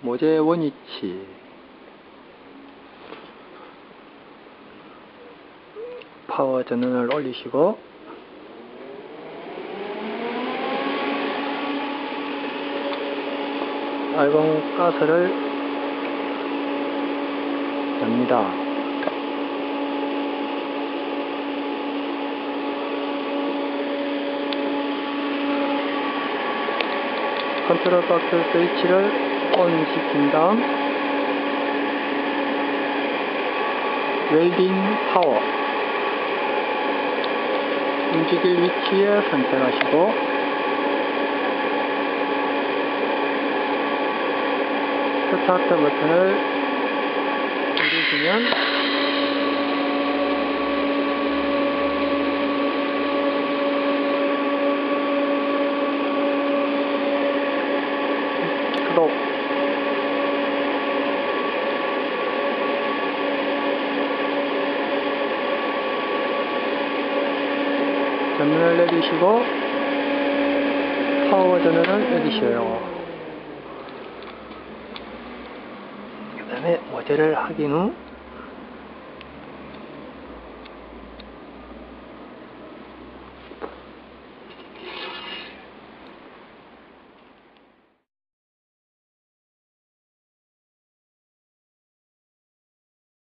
모재 원위치, 파워 전원을 올리시고 알공 가스를 엽니다. 컨트롤 박스 스위치를 ON 시킨 다음 웰딩 파워 움직일 위치에 선택하시고 스타트 버튼을 누르시면 구독, 전원을 내리시고 파워 전원을 내리셔요. 그 다음에 모재를 확인 후